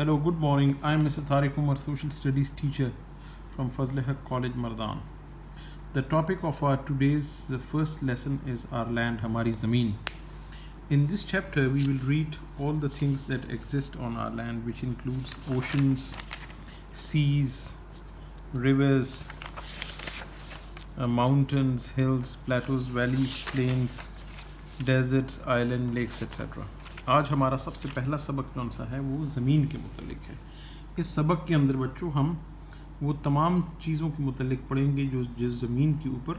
Hello, good morning. I am Mr. Tariq Umar, Social Studies teacher from Fazl Haq College, Mardan. The topic of our today's first lesson is our land, Hamari Zameen. In this chapter, we will read all the things that exist on our land, which includes oceans, seas, rivers, mountains, hills, plateaus, valleys, plains, deserts, island, lakes, etc. آج ہمارا سب سے پہلا سبق کون سا ہے وہ زمین کے متعلق ہے. اس سبق کے اندر بچوں ہم وہ تمام چیزوں کے متعلق پڑھیں گے جو جس زمین کے اوپر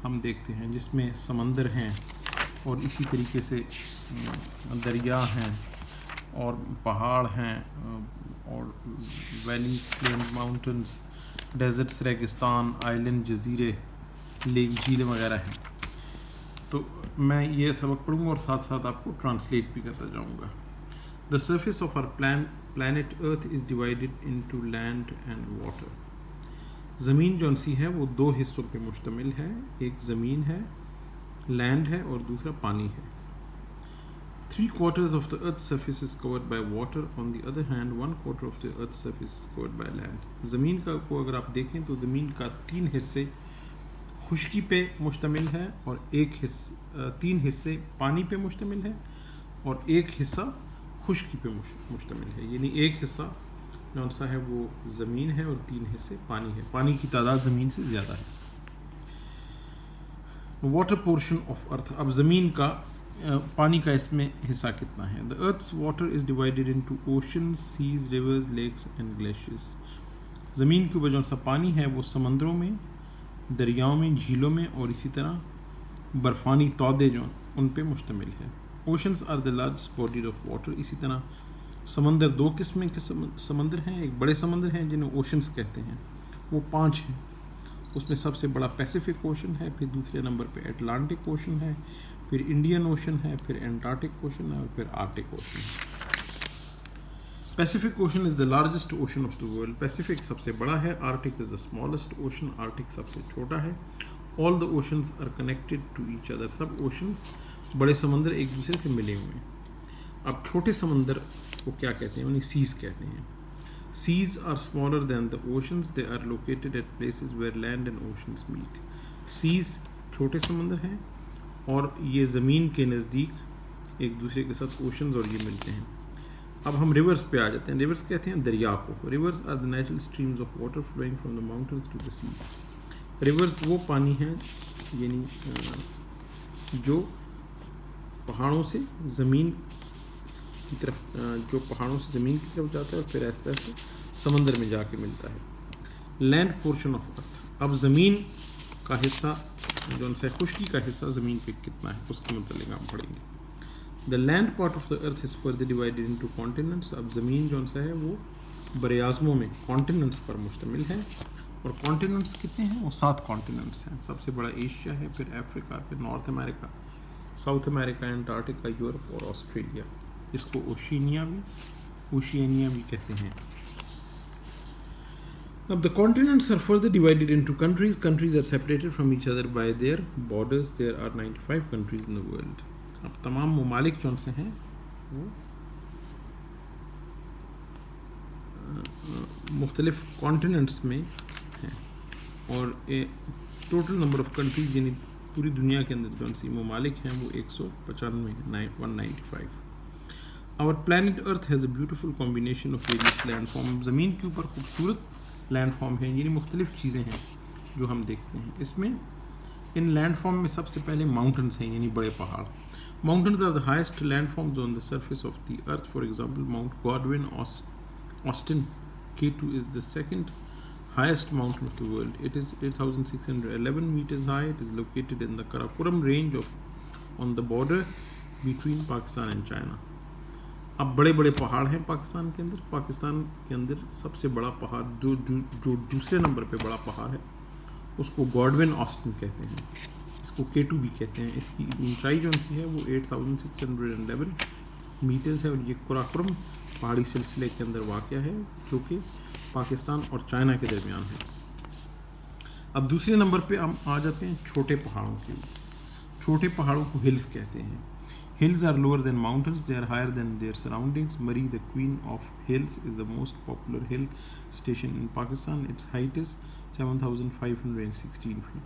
ہم دیکھتے ہیں، جس میں سمندر ہیں اور اسی طریقے سے دریا ہیں اور پہاڑ ہیں اور ویلیز، پلینز، ماؤنٹنز، ڈیزرٹس، ریگستان، آئلینڈ، جزیرے، لیک، جھیلیں وغیرہ ہیں. تو میں یہ سبق پڑھوں گا اور ساتھ ساتھ آپ کو ٹرانسلیٹ بھی کرتا جاؤں گا. The surface of our planet Earth is divided into land and water. زمین جو سی ہے وہ دو حصوں پہ مشتمل ہے، ایک زمین ہے، لینڈ ہے، اور دوسرا پانی ہے. 3/4 of the Earth's surface is covered by water. On the other hand, 1/4 of the Earth's surface is covered by land. زمین کو اگر آپ دیکھیں تو زمین کا 3 حصے خشکی پہ مشتمل ہے اور 3 حصے پانی پہ مشتمل ہے اور 1 حصہ خشکی پہ مشتمل ہے. یعنی 1 حصہ کون سا ہے وہ زمین ہے اور 3 حصے پانی ہے. پانی کی تعداد زمین سے زیادہ ہے. Water portion of earth. اب زمین کا پانی کا اس میں حصہ کتنا ہے. The earth's water is divided into oceans, seas, rivers, lakes and glaciers. زمین کے اوپر جو سا پانی ہے وہ سمندروں میں، دریاؤں میں، جھیلوں میں اور اسی طرح برفانی تودے جو ان پہ مشتمل ہے. Oceans are the largest bodies of water. اسی طرح سمندر 2 قسم کے سمندر ہیں. ایک بڑے سمندر ہیں جنہیں اوشنز کہتے ہیں، وہ 5 ہیں. اس میں سب سے بڑا پیسیفک اوشن ہے، پھر دوسرے نمبر پہ اٹلانٹک اوشن ہے، پھر انڈین اوشن ہے، پھر انٹارکٹک اوشن ہے اور پھر آرکٹک اوشن ہے. Pacific ocean is the largest ocean of the world. Pacific سب سے بڑا ہے. Arctic is the smallest ocean. Arctic سب سے چھوٹا ہے. All the oceans are connected to each other. سب اوشنز، بڑے سمندر ایک دوسرے سے ملے ہوئے ہیں. اب چھوٹے سمندر کو کیا کہتے ہیں؟ انہیں سیز کہتے ہیں. Seas are smaller than the oceans. They are located at places where land and oceans meet. Seas چھوٹے سمندر ہیں اور یہ زمین کے نزدیک ایک دوسرے کے ساتھ اوشنز اور یہ ملتے ہیں. اب ہم ریورز پہ آ جاتے ہیں. ریورز کہتے ہیں دریا کو. Rivers are the natural streams of water flowing from the mountains to the sea. Rivers وہ پانی ہیں یعنی جو پہاڑوں سے زمین کی طرف جاتا ہے اور پھر ایسے ایسے سمندر میں جا کے ملتا ہے. Land portion of earth. اب زمین کا حصہ جو ان سے خشکی کا حصہ زمین پہ کتنا ہے اس کے متعلق ہم پڑھیں گے. The land part of the earth is further divided into continents. اب زمین جو ہے وہ براعظموں میں کانٹیننٹس پر مشتمل ہے اور کانٹیننٹس کتنے ہیں؟ وہ 7 کانٹیننٹس ہیں. سب سے بڑا ایشیا ہے، پھر افریقہ، پھر نارتھ امریکہ، ساؤتھ امریکہ، انٹارکٹیکا، یورپ اور آسٹریلیا. اس کو اوشینیا بھی کہتے ہیں. اب the continents are further divided into countries. Countries are separated from each other by their borders. There are 95 countries in the world. اب تمام ممالک جو سے ہیں وہ مختلف کانٹیننٹس میں ہیں اور ٹوٹل نمبر آف کنٹریز یعنی پوری دنیا کے اندر جو سی ممالک ہیں وہ 195. Our planet Earth has a beautiful combination of various landforms. زمین کے اوپر خوبصورت لینڈ فارم ہیں یعنی مختلف چیزیں ہیں جو ہم دیکھتے ہیں. اس میں ان لینڈ فارم میں سب سے پہلے ماؤنٹنس ہیں یعنی بڑے پہاڑ. Mountains are the highest landforms on the surface of the earth. For example, Mount Godwin, Austin, K2 is the second highest mountain of the world. It is 8,611 meters high. It is located in the Karakoram range on the border between Pakistan and China. اب بڑے بڑے پہاڑ ہیں پاکستان کے اندر. پاکستان کے اندر سب سے بڑا پہاڑ جو دوسرے نمبر پہ بڑا پہاڑ ہے اس کو گاڈون آسٹن کہتے ہیں. اس کو K2 بھی کہتے ہیں. اس کی اونچائی جو سی ہے وہ 8,611 میٹرز ہے اور یہ قراقرم پہاڑی سلسلے کے اندر واقع ہے جو کہ پاکستان اور چائنا کے درمیان ہے. اب دوسرے نمبر پہ ہم آ جاتے ہیں چھوٹے پہاڑوں کے. چھوٹے پہاڑوں کو ہلز کہتے ہیں. Hills are lower than mountains, they are higher than their surroundings. Murree, the queen of hills, is the most popular hill station in Pakistan. Its height is 7,516 feet.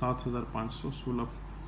7,516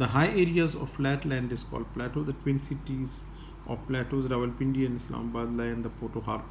The high areas of flat land is called plateau. The twin cities of plateaus, Rawalpindi and Islamabad, lie in the Pothohar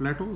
plateau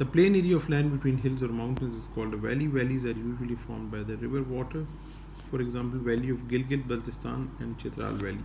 The plain area of land between hills or mountains is called a valley. Valleys are usually formed by the river water. For example, valley of Gilgit, Baltistan and Chitral Valley.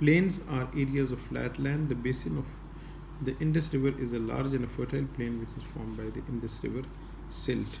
Plains are areas of flat land. The basin of the Indus River is a large and a fertile plain which is formed by the Indus River silt.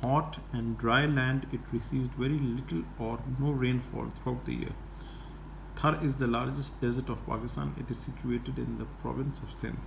hot and dry land. It receives very little or no rainfall throughout the year. Thar is the largest desert of Pakistan. It is situated in the province of Sindh.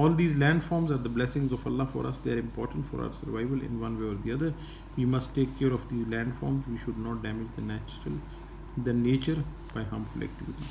All these landforms are the blessings of Allah for us. They are important for our survival in one way or the other. We must take care of these landforms. We should not damage the nature by harmful activities.